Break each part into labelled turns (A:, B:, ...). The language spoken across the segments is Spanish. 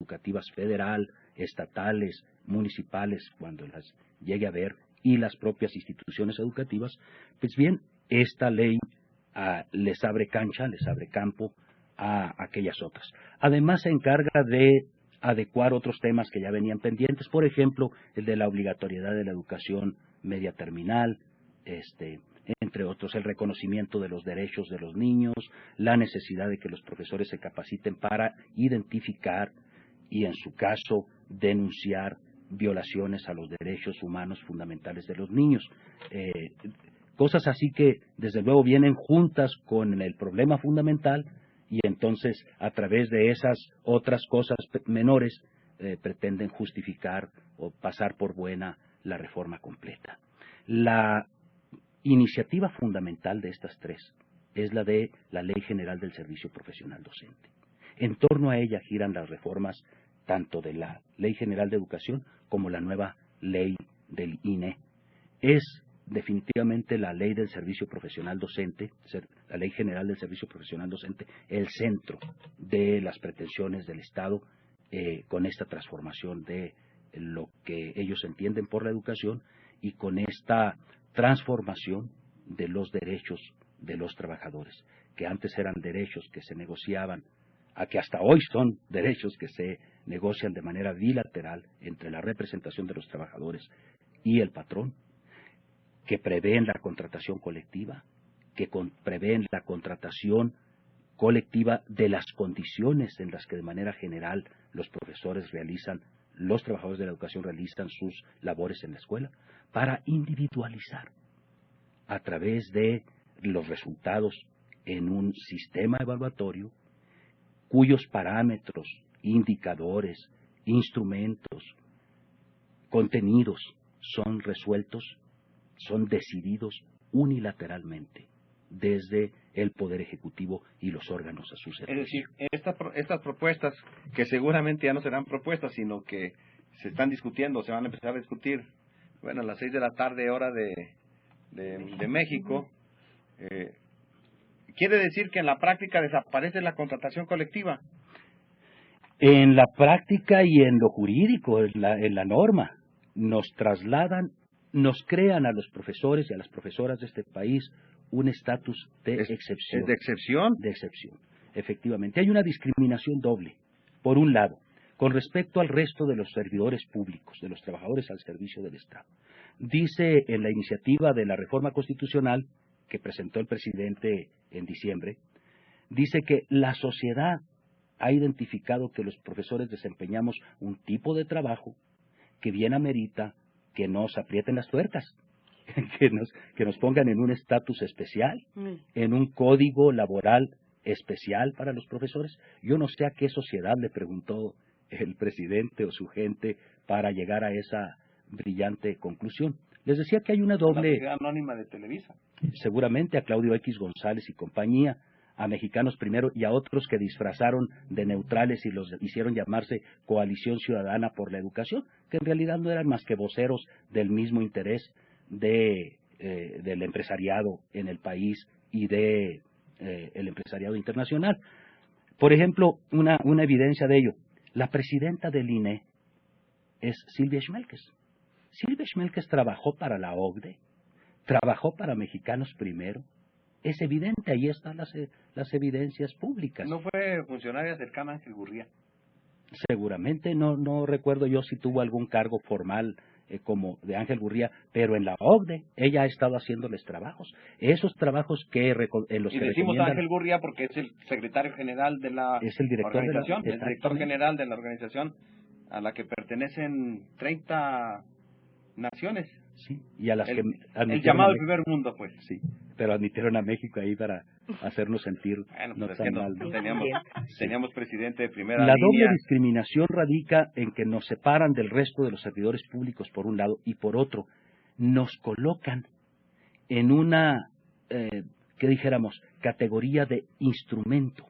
A: educativas federal, estatales, municipales, cuando las llegue a ver, y las propias instituciones educativas, pues bien, esta ley les abre cancha, les abre campo a aquellas otras. Además se encarga de adecuar otros temas que ya venían pendientes, por ejemplo, el de la obligatoriedad de la educación media terminal, entre otros, el reconocimiento de los derechos de los niños, la necesidad de que los profesores se capaciten para identificar y, en su caso, denunciar violaciones a los derechos humanos fundamentales de los niños. Cosas así que, desde luego, vienen juntas con el problema fundamental y entonces, a través de esas otras cosas menores, pretenden justificar o pasar por buena la reforma completa. La iniciativa fundamental de estas tres es la de la Ley General del Servicio Profesional Docente. En torno a ella giran las reformas tanto de la Ley General de Educación como la nueva ley del INE. Es definitivamente la Ley del Servicio Profesional Docente, la Ley General del Servicio Profesional Docente, el centro de las pretensiones del Estado con esta transformación de lo que ellos entienden por la educación y con esta transformación de los derechos de los trabajadores, que antes eran derechos que se negociaban, a que hasta hoy son derechos que se negocian de manera bilateral entre la representación de los trabajadores y el patrón, que prevén la contratación colectiva, que prevén la contratación colectiva de las condiciones en las que de manera general los profesores realizan, los trabajadores de la educación realizan sus labores en la escuela, para individualizar a través de los resultados en un sistema evaluatorio cuyos parámetros, indicadores, instrumentos, contenidos son resueltos, son decididos unilateralmente desde el Poder Ejecutivo y los órganos a su servicio.
B: Es decir, estas propuestas, que seguramente ya no serán propuestas, sino que se están discutiendo, se van a empezar a discutir, bueno, a las 6 de la tarde, hora de México, quiere decir que en la práctica desaparece la contratación colectiva.
A: En la práctica y en lo jurídico, en la norma, nos trasladan, nos crean a los profesores y a las profesoras de este país un estatus de excepción.
B: ¿Es de excepción?
A: De excepción, efectivamente. Hay una discriminación doble. Por un lado, con respecto al resto de los servidores públicos, de los trabajadores al servicio del Estado. Dice en la iniciativa de la reforma constitucional que presentó el presidente en diciembre, dice que la sociedad ha identificado que los profesores desempeñamos un tipo de trabajo que bien amerita que nos aprieten las tuercas, que nos pongan en un estatus especial, en un código laboral especial para los profesores. Yo no sé a qué sociedad le preguntó el presidente o su gente para llegar a esa brillante conclusión. Les decía que hay una doble...
B: La Sociedad Anónima de Televisa.
A: Seguramente a Claudio X González y compañía, a Mexicanos Primero y a otros que disfrazaron de neutrales y los hicieron llamarse Coalición Ciudadana por la Educación, que en realidad no eran más que voceros del mismo interés del empresariado en el país y del empresariado internacional. Por ejemplo, una evidencia de ello, la presidenta del INE es Silvia Schmelkes. Silvia Schmelkes trabajó para la OCDE, trabajó para Mexicanos Primero. Es evidente, ahí están las evidencias públicas.
B: ¿No fue funcionaria cercana a Ángel Gurría?
A: Seguramente, no recuerdo yo si tuvo algún cargo formal como de Ángel Gurría, pero en la OCDE ella ha estado haciéndoles trabajos. Esos trabajos que en los
B: y
A: que
B: decimos
A: recomiendan,
B: Ángel Gurría porque es el secretario general de la organización, el director general de la organización a la que pertenecen 30 naciones.
A: Sí, y a las que
B: el llamado el primer mundo, pues.
A: Sí, pero admitieron a México ahí para hacernos sentir
B: bueno,
A: no
B: pues
A: tan mal.
B: Teníamos presidente de primera
A: La
B: línea.
A: doble discriminación radica en que nos separan del resto de los servidores públicos por un lado y por otro nos colocan en una, que dijéramos, categoría de instrumento.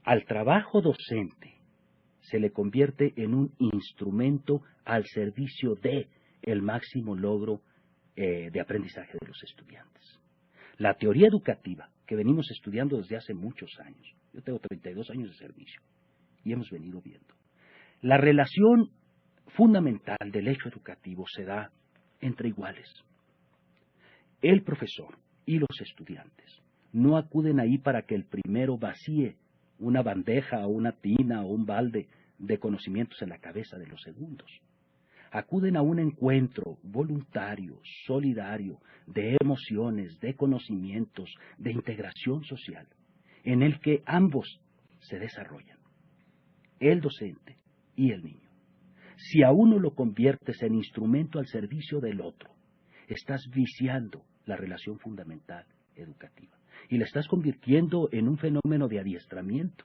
A: Al trabajo docente se le convierte en un instrumento al servicio de el máximo logro de aprendizaje de los estudiantes. La teoría educativa que venimos estudiando desde hace muchos años, yo tengo 32 años de servicio, y hemos venido viendo La relación fundamental del hecho educativo se da entre iguales. El profesor y los estudiantes no acuden ahí para que el primero vacíe una bandeja o una tina o un balde de conocimientos en la cabeza de los segundos. Acuden a un encuentro voluntario, solidario, de emociones, de conocimientos, de integración social, en el que ambos se desarrollan, el docente y el niño. Si a uno lo conviertes en instrumento al servicio del otro, estás viciando la relación fundamental educativa y la estás convirtiendo en un fenómeno de adiestramiento,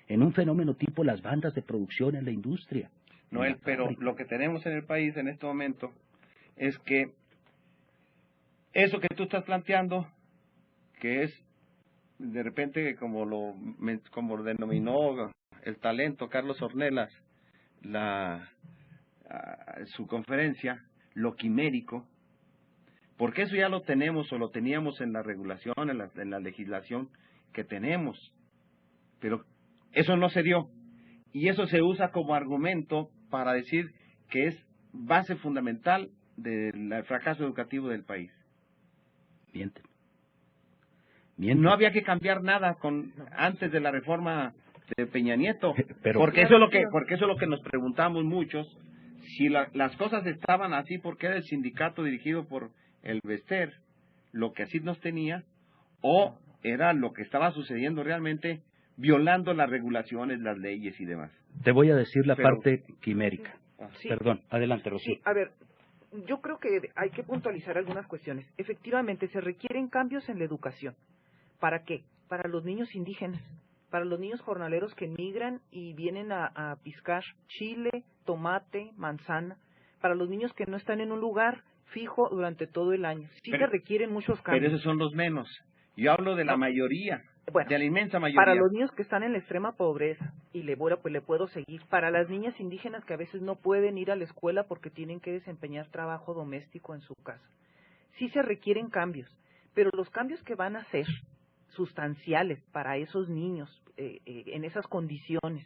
A: en un fenómeno tipo las bandas de producción en la industria.
B: Noel, pero lo que tenemos en el país en este momento es que eso que tú estás planteando, que es de repente como lo denominó el talento Carlos Ornelas, su conferencia, lo quimérico, porque eso ya lo tenemos o lo teníamos en la regulación, en la legislación que tenemos, pero eso no se dio, y eso se usa como argumento para decir que es base fundamental del fracaso educativo del país.
A: Mienten.
B: No había que cambiar nada antes de la reforma de Peña Nieto,
A: pero,
B: porque eso es lo que nos preguntamos muchos, si las cosas estaban así, porque era el sindicato dirigido por el Bester lo que así nos tenía, o era lo que estaba sucediendo realmente, violando las regulaciones, las leyes y demás.
A: Te voy a decir la parte quimérica.
C: Sí.
A: Perdón, adelante, Rocío.
C: Sí, a ver, yo creo que hay que puntualizar algunas cuestiones. Efectivamente, se requieren cambios en la educación. ¿Para qué? Para los niños indígenas, para los niños jornaleros que migran y vienen a piscar chile, tomate, manzana, para los niños que no están en un lugar fijo durante todo el año. Sí se requieren muchos cambios.
B: Pero esos son los menos. Yo hablo de la mayoría,
C: bueno,
B: de la inmensa mayoría.
C: Para los niños que están en la extrema pobreza, y le puedo seguir, para las niñas indígenas que a veces no pueden ir a la escuela porque tienen que desempeñar trabajo doméstico en su casa. Sí se requieren cambios, pero los cambios que van a ser sustanciales para esos niños en esas condiciones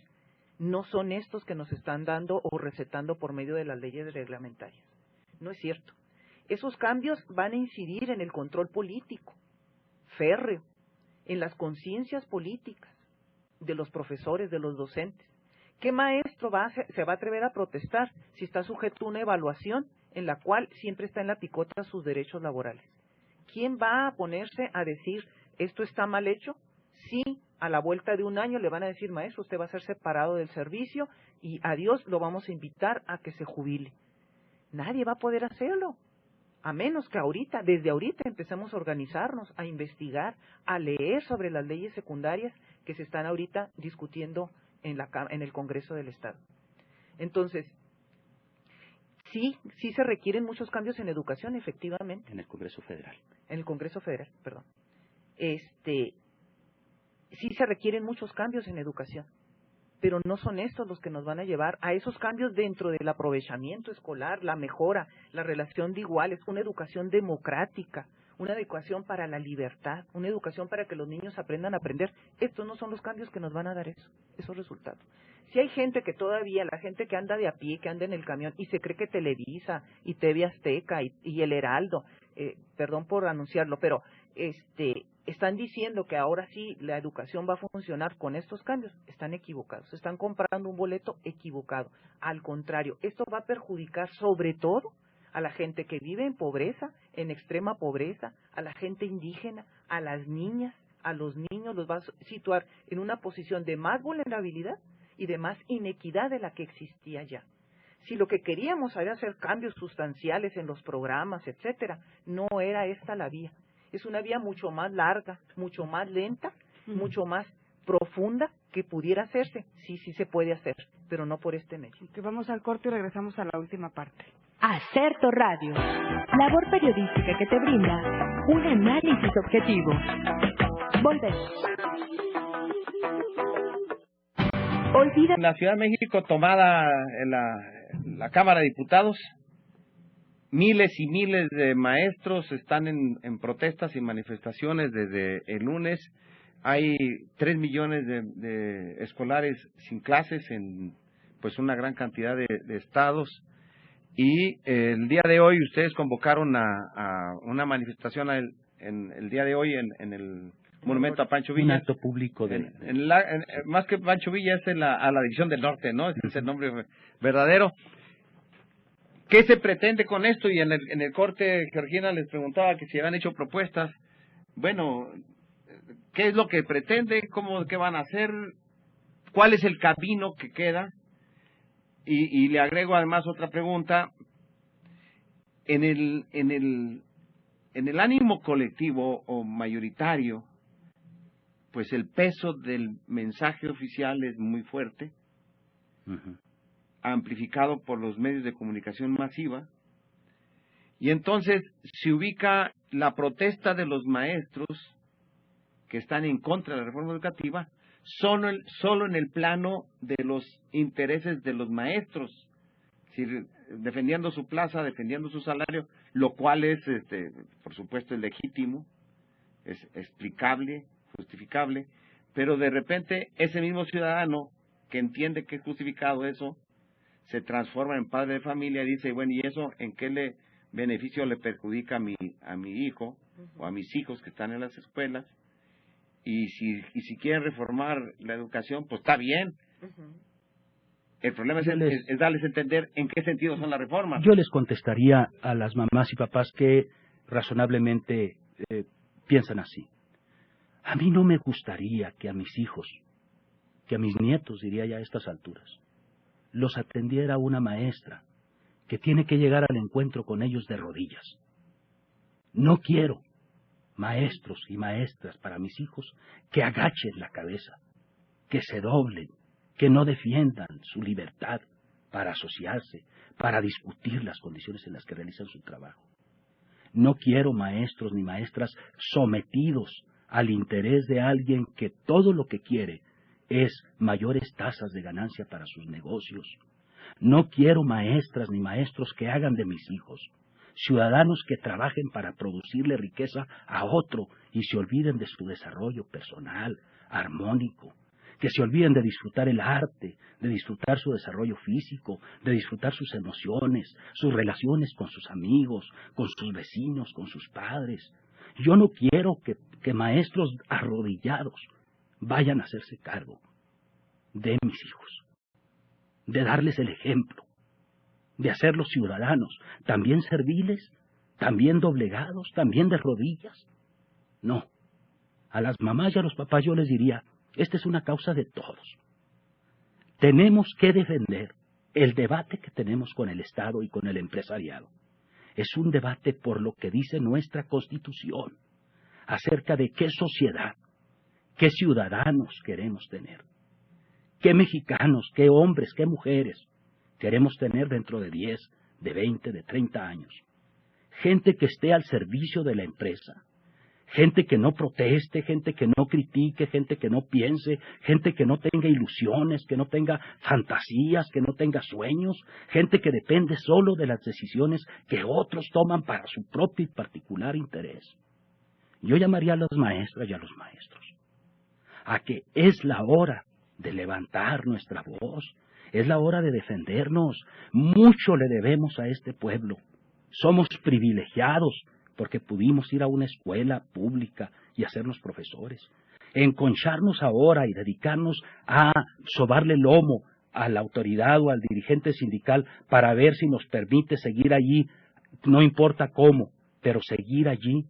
C: no son estos que nos están dando o recetando por medio de las leyes reglamentarias. No es cierto. Esos cambios van a incidir en el control político, férreo, en las conciencias políticas de los profesores, de los docentes. ¿Qué maestro se va a atrever a protestar si está sujeto a una evaluación en la cual siempre está en la picota sus derechos laborales? ¿Quién va a ponerse a decir esto está mal hecho? Sí, a la vuelta de un año le van a decir, maestro, usted va a ser separado del servicio y adiós, lo vamos a invitar a que se jubile. Nadie va a poder hacerlo, a menos que desde ahorita empecemos a organizarnos, a investigar, a leer sobre las leyes secundarias que se están ahorita discutiendo en el Congreso del Estado. Entonces, sí se requieren muchos cambios en educación, efectivamente.
A: En el Congreso Federal.
C: En el Congreso Federal, perdón. Sí se requieren muchos cambios en educación, pero no son estos los que nos van a llevar a esos cambios dentro del aprovechamiento escolar, la mejora, la relación de iguales, una educación democrática, una educación para la libertad, una educación para que los niños aprendan a aprender. Estos no son los cambios que nos van a dar esos resultados. Si hay gente que todavía, la gente que anda de a pie, que anda en el camión y se cree que Televisa y TV Azteca y el Heraldo, perdón por anunciarlo, pero están diciendo que ahora sí la educación va a funcionar con estos cambios, están equivocados, están comprando un boleto equivocado. Al contrario, esto va a perjudicar sobre todo a la gente que vive en pobreza, en extrema pobreza, a la gente indígena, a las niñas, a los niños, los va a situar en una posición de más vulnerabilidad y de más inequidad de la que existía ya. Si lo que queríamos era hacer cambios sustanciales en los programas, etcétera, no era esta la vía. Es una vía mucho más larga, mucho más lenta, mucho más profunda que pudiera hacerse. Sí se puede hacer, pero no por este medio.
D: Que vamos al corte y regresamos a la última parte.
E: Acerto Radio, labor periodística que te brinda un análisis objetivo. Volvemos.
B: En la Ciudad de México, tomada en la Cámara de Diputados, miles y miles de maestros están en protestas y manifestaciones desde el lunes. Hay 3 millones de escolares sin clases en pues una gran cantidad de estados, y el día de hoy ustedes convocaron a una manifestación en el día de hoy en el monumento a Pancho Villa.
A: Un acto público
B: más que Pancho Villa es a la División del Norte, ¿no? Ese es el nombre verdadero. ¿Qué se pretende con esto? Y en el corte, Georgina les preguntaba que si habían hecho propuestas. Bueno, ¿qué es lo que pretende? ¿Qué van a hacer? ¿Cuál es el camino que queda? Y le agrego además otra pregunta. En el ánimo colectivo o mayoritario, pues el peso del mensaje oficial es muy fuerte, amplificado por los medios de comunicación masiva, y entonces se ubica la protesta de los maestros que están en contra de la reforma educativa solo en el plano de los intereses de los maestros, es decir, defendiendo su plaza, defendiendo su salario, lo cual es, por supuesto, es legítimo, es explicable, justificable, pero de repente ese mismo ciudadano que entiende que es justificado eso, se transforma en padre de familia y dice, bueno, ¿y eso en qué beneficio le perjudica a mi hijo o a mis hijos que están en las escuelas? Y si quieren reformar la educación, pues está bien. El problema es darles a entender en qué sentido son las reformas.
A: Yo les contestaría a las mamás y papás que razonablemente piensan así. A mí no me gustaría que a mis hijos, que a mis nietos, diría ya a estas alturas, los atendiera una maestra que tiene que llegar al encuentro con ellos de rodillas. No quiero maestros y maestras para mis hijos que agachen la cabeza, que se doblen, que no defiendan su libertad para asociarse, para discutir las condiciones en las que realizan su trabajo. No quiero maestros ni maestras sometidos al interés de alguien que todo lo que quiere es mayores tasas de ganancia para sus negocios. No quiero maestras ni maestros que hagan de mis hijos ciudadanos que trabajen para producirle riqueza a otro y se olviden de su desarrollo personal, armónico, que se olviden de disfrutar el arte, de disfrutar su desarrollo físico, de disfrutar sus emociones, sus relaciones con sus amigos, con sus vecinos, con sus padres. Yo no quiero que maestros arrodillados vayan a hacerse cargo de mis hijos, de darles el ejemplo, de hacerlos ciudadanos, también serviles, también doblegados, también de rodillas. No, a las mamás y a los papás yo les diría, esta es una causa de todos. Tenemos que defender el debate que tenemos con el Estado y con el empresariado. Es un debate por lo que dice nuestra Constitución, acerca de qué sociedad, qué ciudadanos queremos tener, qué mexicanos, qué hombres, qué mujeres queremos tener dentro de 10, de 20, de 30 años. Gente que esté al servicio de la empresa, gente que no proteste, gente que no critique, gente que no piense, gente que no tenga ilusiones, que no tenga fantasías, que no tenga sueños, gente que depende solo de las decisiones que otros toman para su propio y particular interés. Yo llamaría a las maestras y a los maestros a que es la hora de levantar nuestra voz, es la hora de defendernos. Mucho le debemos a este pueblo. Somos privilegiados porque pudimos ir a una escuela pública y hacernos profesores. Enconcharnos ahora y dedicarnos a sobarle el lomo a la autoridad o al dirigente sindical para ver si nos permite seguir allí, no importa cómo, pero seguir allí,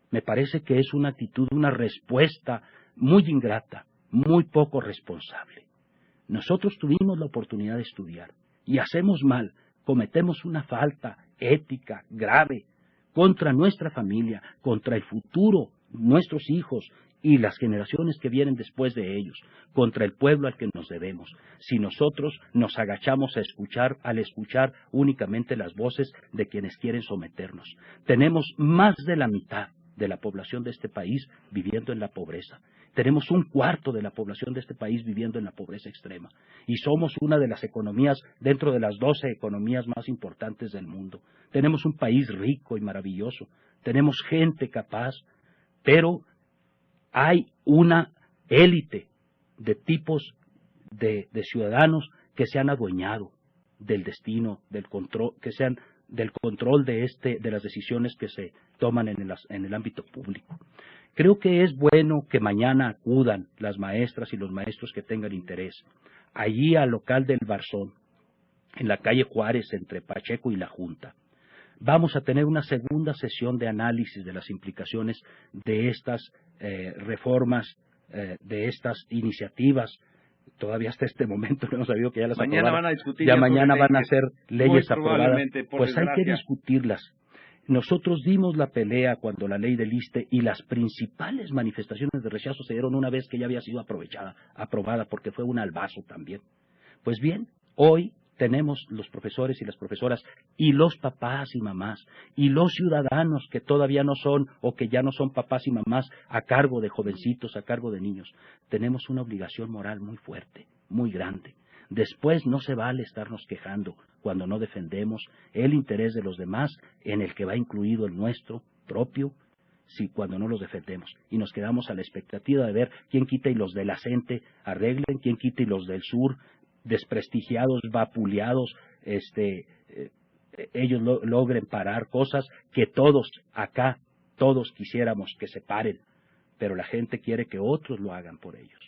A: me parece que es una actitud, una respuesta muy ingrata, muy poco responsable. Nosotros tuvimos la oportunidad de estudiar y hacemos mal, cometemos una falta ética grave contra nuestra familia, contra el futuro, nuestros hijos y las generaciones que vienen después de ellos, contra el pueblo al que nos debemos, si nosotros nos agachamos al escuchar únicamente las voces de quienes quieren someternos. Tenemos más de la mitad de la población de este país viviendo en la pobreza. Tenemos un cuarto de la población de este país viviendo en la pobreza extrema. Y somos una de las economías, dentro de las 12 economías más importantes del mundo. Tenemos un país rico y maravilloso. Tenemos gente capaz, pero hay una élite de tipos de ciudadanos que se han adueñado del destino, del control, que sean del control de las decisiones que se toman en el ámbito público. Creo que es bueno que mañana acudan las maestras y los maestros que tengan interés allí al local del Barzón, en la calle Juárez, entre Pacheco y La Junta. Vamos a tener una segunda sesión de análisis de las implicaciones de estas reformas, de estas iniciativas. Todavía hasta este momento no hemos sabido que ya las
B: mañana
A: aprobaron.
B: Van a discutir
A: ya mañana van a
B: leyes,
A: ser leyes aprobadas. Pues
B: desgracia,
A: hay que discutirlas. Nosotros dimos la pelea cuando la ley del ISSSTE y las principales manifestaciones de rechazo se dieron una vez que ya había sido aprobada, porque fue un albazo también. Pues bien, hoy tenemos los profesores y las profesoras y los papás y mamás y los ciudadanos que todavía no son o que ya no son papás y mamás a cargo de jovencitos, a cargo de niños. Tenemos una obligación moral muy fuerte, muy grande. Después no se vale estarnos quejando cuando no defendemos el interés de los demás, en el que va incluido el nuestro propio, cuando no los defendemos. Y nos quedamos a la expectativa de ver quién quita y los de la CENTE arreglen, quién quita y los del sur, desprestigiados, vapuleados, ellos logren parar cosas que todos acá, todos quisiéramos que se paren, pero la gente quiere que otros lo hagan por ellos.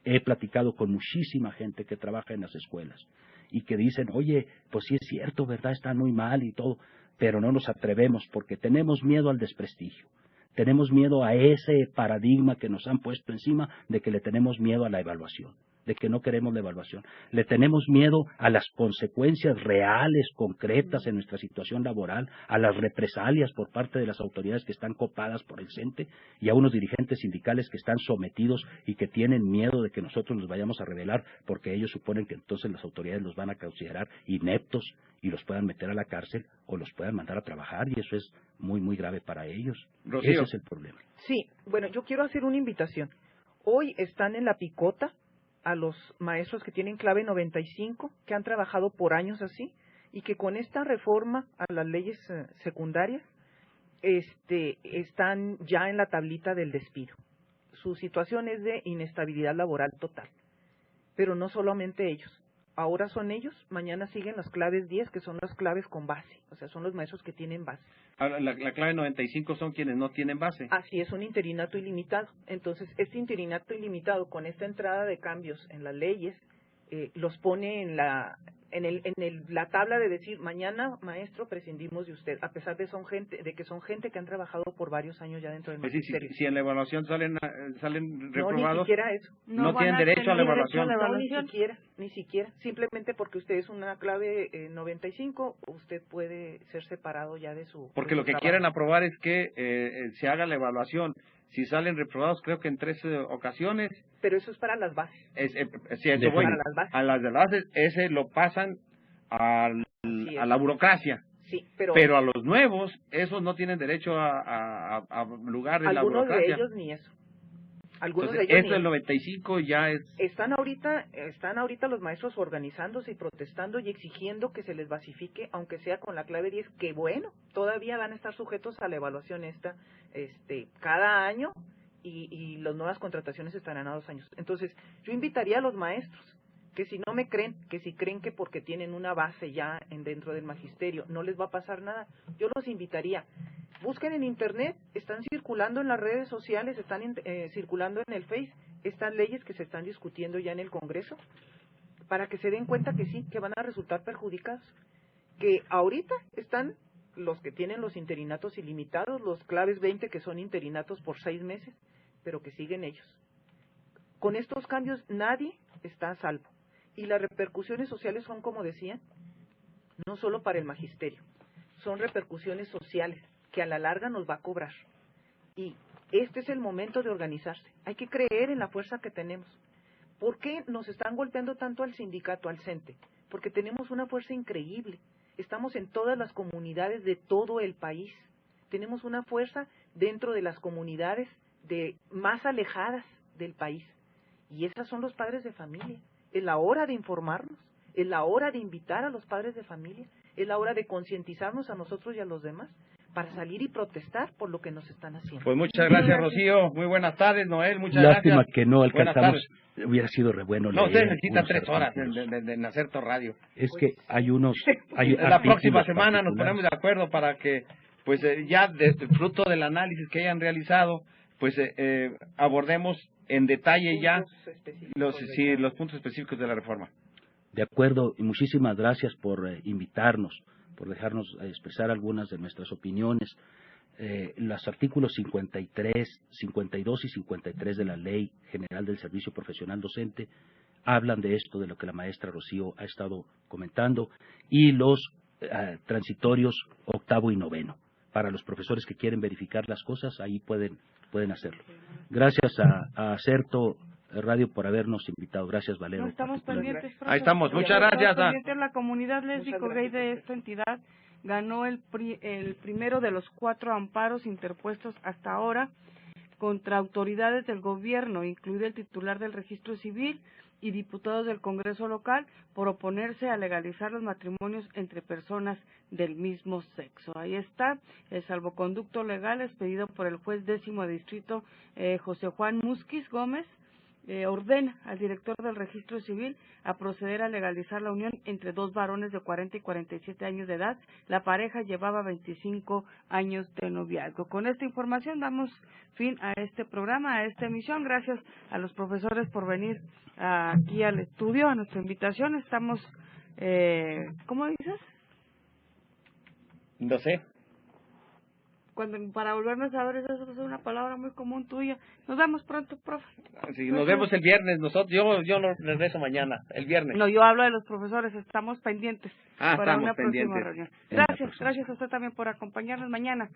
A: He platicado con muchísima gente que trabaja en las escuelas y que dicen, oye, pues sí es cierto, ¿verdad? Está muy mal y todo, pero no nos atrevemos porque tenemos miedo al desprestigio. Tenemos miedo a ese paradigma que nos han puesto encima de que le tenemos miedo a la evaluación, de que no queremos la evaluación. Le tenemos miedo a las consecuencias reales, concretas en nuestra situación laboral, a las represalias por parte de las autoridades que están copadas por el CENTE y a unos dirigentes sindicales que están sometidos y que tienen miedo de que nosotros nos vayamos a rebelar porque ellos suponen que entonces las autoridades los van a considerar ineptos y los puedan meter a la cárcel o los puedan mandar a trabajar, y eso es muy, muy grave para ellos.
B: Rocío.
A: Ese es el problema.
C: Sí, bueno, yo quiero hacer una invitación. Hoy están en la picota a los maestros que tienen clave 95, que han trabajado por años así, y que con esta reforma a las leyes secundarias están ya en la tablita del despido. Su situación es de inestabilidad laboral total. Pero no solamente ellos. Ahora son ellos, mañana siguen las claves 10, que son las claves con base, o sea, son los maestros que tienen base.
B: Ahora, la clave 95 son quienes no tienen base.
C: Así es, un interinato ilimitado. Entonces, este interinato ilimitado, con esta entrada de cambios en las leyes, los pone en la tabla de decir, mañana, maestro, prescindimos de usted, a pesar de que son gente que han trabajado por varios años ya dentro del magisterio.
B: Si en la evaluación salen reprobados,
C: no, ni siquiera eso.
B: No tienen derecho a la evaluación.
C: No, ni siquiera. Simplemente porque usted es una clave 95, usted puede ser separado ya de su
B: Porque lo que
C: trabajo.
B: quieren aprobar es que se haga la evaluación. Si salen reprobados, creo que en 3 ocasiones.
C: Pero eso es para las bases.
B: Sí, eso voy.
C: Para las bases.
B: A las de bases, ese lo pasan a la burocracia.
C: Sí,
B: pero a los nuevos, esos no tienen derecho a lugar en la burocracia.
C: Algunos de ellos ni eso.
B: Entonces, eso del 95 ya es...
C: Están ahorita los maestros organizándose y protestando y exigiendo que se les basifique, aunque sea con la clave 10, que bueno, todavía van a estar sujetos a la evaluación cada año y las nuevas contrataciones estarán a 2 años. Entonces, yo invitaría a los maestros que si no me creen, que si creen que porque tienen una base ya dentro del magisterio no les va a pasar nada, yo los invitaría. Busquen en internet, están circulando en las redes sociales, están circulando en el Face estas leyes que se están discutiendo ya en el Congreso, para que se den cuenta que sí, que van a resultar perjudicados. Que ahorita están los que tienen los interinatos ilimitados, los claves 20 que son interinatos por 6 meses, pero que siguen ellos. Con estos cambios nadie está a salvo. Y las repercusiones sociales son, como decía, no solo para el magisterio, son repercusiones sociales que a la larga nos va a cobrar. Y este es el momento de organizarse. Hay que creer en la fuerza que tenemos. ¿Por qué nos están golpeando tanto al sindicato, al CENTE? Porque tenemos una fuerza increíble. Estamos en todas las comunidades de todo el país. Tenemos una fuerza dentro de las comunidades más alejadas del país. Y esas son los padres de familia. Es la hora de informarnos, es la hora de invitar a los padres de familia, es la hora de concientizarnos a nosotros y a los demás, para salir y protestar por lo que nos están haciendo.
B: Pues muchas gracias, Rocío. Muy buenas tardes, Noel. Muchas
A: Lástima
B: gracias.
A: que no
B: Buenas
A: alcanzamos.
B: tardes.
A: Hubiera sido re bueno
B: No,
A: leer
B: ustedes necesitan
A: unos
B: 3 horas
A: artículos.
B: de hacer tu radio.
A: Es que hay unos... Hay
B: La próxima
A: artículos
B: semana nos
A: particulares.
B: ponemos de acuerdo para que, pues ya fruto del análisis que hayan realizado, pues abordemos en detalle ya los puntos específicos de la reforma.
A: De acuerdo, y muchísimas gracias por invitarnos, por dejarnos expresar algunas de nuestras opiniones. Los artículos 53, 52 y 53 de la Ley General del Servicio Profesional Docente hablan de esto, de lo que la maestra Rocío ha estado comentando, y los transitorios 8º y 9º. Para los profesores que quieren verificar las cosas, ahí pueden hacerlo. Gracias a Acerto Radio por habernos invitado. Gracias, Valero.
D: No estamos pendientes, profe.
B: Ahí estamos. Muchas gracias.
D: La comunidad lésbico-gay de esta entidad ganó el primero de los 4 amparos interpuestos hasta ahora contra autoridades del gobierno, incluido el titular del registro civil y diputados del Congreso local, por oponerse a legalizar los matrimonios entre personas del mismo sexo. Ahí está el salvoconducto legal expedido por el juez 10º distrito José Juan Musquiz Gómez. Ordena al director del registro civil a proceder a legalizar la unión entre 2 varones de 40 y 47 años de edad. La pareja llevaba 25 años de noviazgo. Con esta información damos fin a este programa, a esta emisión. Gracias a los profesores por venir aquí al estudio, a nuestra invitación. Estamos, ¿cómo dices?
B: No sé.
D: Para volvernos a ver, esa es una palabra muy común tuya. Nos vemos pronto, profe.
B: Sí, nos vemos el viernes. Yo no regreso mañana, el viernes.
D: No, yo hablo de los profesores, estamos pendientes para
B: estamos
D: una próxima
B: pendientes.
D: reunión. Gracias a usted también por acompañarnos mañana.